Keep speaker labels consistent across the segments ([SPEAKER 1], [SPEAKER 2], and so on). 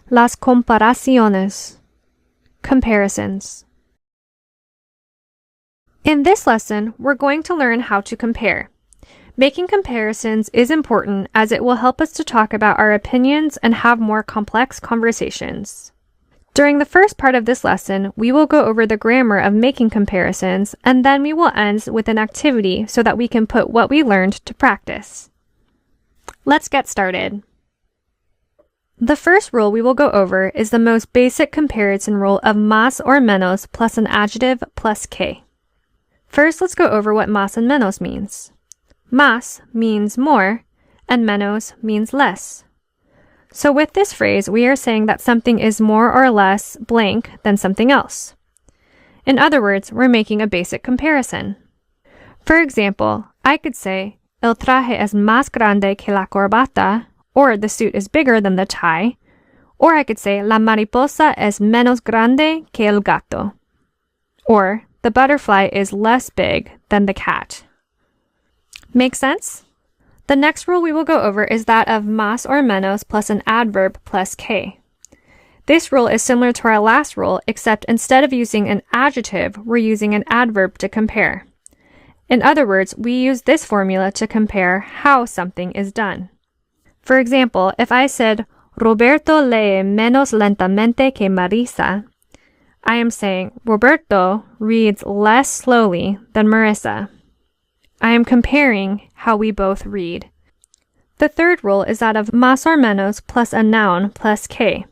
[SPEAKER 1] Las comparaciones. Comparisons. In this lesson, we're going to learn how to compare. Making comparisons is important as it will help us to talk about our opinions and have more complex conversations. During the first part of this lesson, we will go over the grammar of making comparisons, and then we will end with an activity so that we can put what we learned to practice. Let's get started. The first rule we will go over is the most basic comparison rule of más or menos plus an adjective plus que. First, let's go over what más and menos means. Más means more, and menos means less. So with this phrase, we are saying that something is more or less blank than something else. In other words, we're making a basic comparison. For example, I could say, el traje es más grande que la corbata, or the suit is bigger than the tie, or I could say, la mariposa es menos grande que el gato, or the butterfly is less big than the cat. Make sense? The next rule we will go over is that of más or menos plus an adverb plus que. This rule is similar to our last rule, except instead of using an adjective, we're using an adverb to compare. In other words, we use this formula to compare how something is done. For example, if I said, Roberto lee menos lentamente que Marisa, I am saying Roberto reads less slowly than Marissa. I am comparing how we both read. The third rule is that of más or menos plus a noun plus que.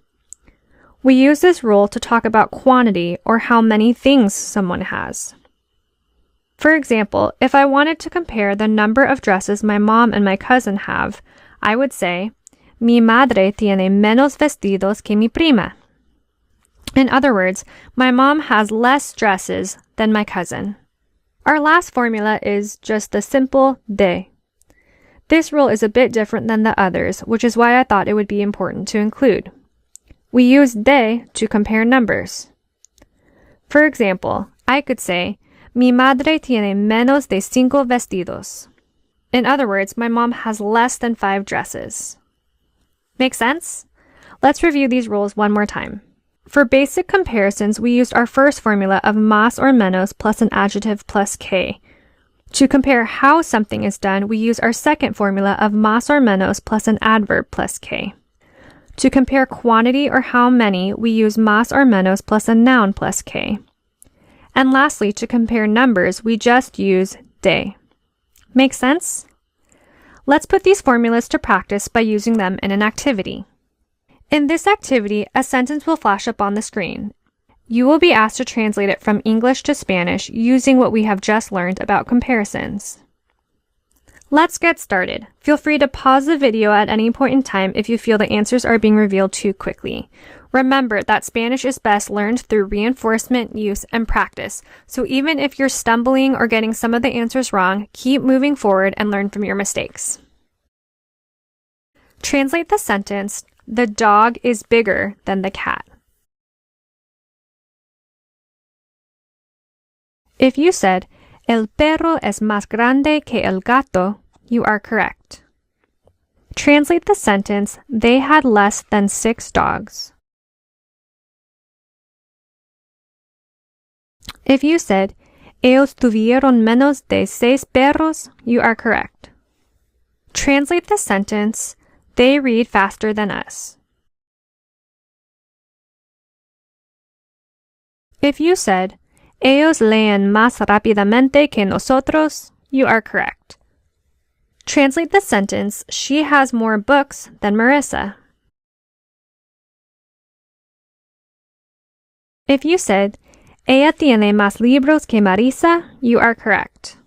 [SPEAKER 1] We use this rule to talk about quantity or how many things someone has. For example, if I wanted to compare the number of dresses my mom and my cousin have, I would say, Mi madre tiene menos vestidos que mi prima. In other words, my mom has less dresses than my cousin. Our last formula is just the simple de. This rule is a bit different than the others, which is why I thought it would be important to include. We use de to compare numbers. For example, I could say, Mi madre tiene menos de 5 vestidos. In other words, my mom has less than 5 dresses. Make sense? Let's review these rules one more time. For basic comparisons, we used our first formula of más or menos plus an adjective plus que. To compare how something is done, we use our second formula of más or menos plus an adverb plus que. To compare quantity or how many, we use más or menos plus a noun plus que. And lastly, to compare numbers, we just use de. Make sense? Let's put these formulas to practice by using them in an activity. In this activity, a sentence will flash up on the screen. You will be asked to translate it from English to Spanish using what we have just learned about comparisons. Let's get started. Feel free to pause the video at any point in time if you feel the answers are being revealed too quickly. Remember that Spanish is best learned through reinforcement, use, and practice. So even if you're stumbling or getting some of the answers wrong, keep moving forward and learn from your mistakes. Translate the sentence, the dog is bigger than the cat. If you said, El perro es más grande que el gato, you are correct. Translate the sentence, they had less than 6 dogs. If you said, Ellos tuvieron menos de 6 perros, you are correct. Translate the sentence, they read faster than us. If you said, Ellos leen más rápidamente que nosotros, you are correct. Translate the sentence, she has more books than Marissa. If you said, Ella tiene más libros que Marisa, you are correct.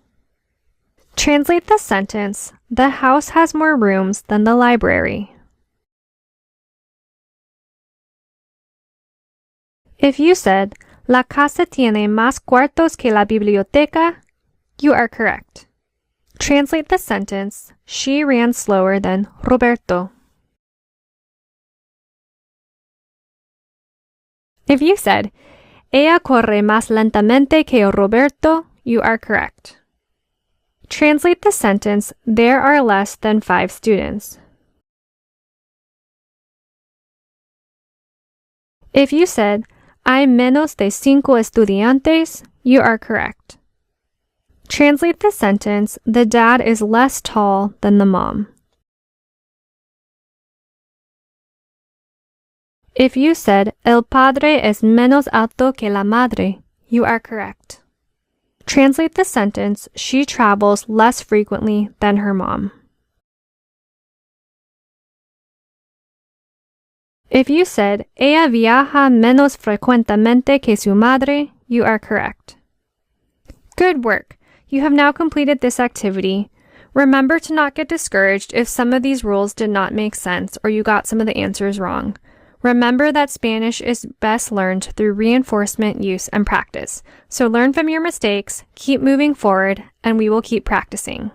[SPEAKER 1] Translate the sentence, the house has more rooms than the library. If you said, La casa tiene más cuartos que la biblioteca, you are correct. Translate the sentence, she ran slower than Roberto. If you said, Ella corre más lentamente que Roberto, you are correct. Translate the sentence, there are less than 5 students. If you said, hay menos de 5 estudiantes, you are correct. Translate the sentence, the dad is less tall than the mom. If you said, el padre es menos alto que la madre, you are correct. Translate the sentence, she travels less frequently than her mom. If you said, ella viaja menos frecuentemente que su madre, you are correct. Good work! You have now completed this activity. Remember to not get discouraged if some of these rules did not make sense or you got some of the answers wrong. Remember that Spanish is best learned through reinforcement, use, and practice. So learn from your mistakes, keep moving forward, and we will keep practicing.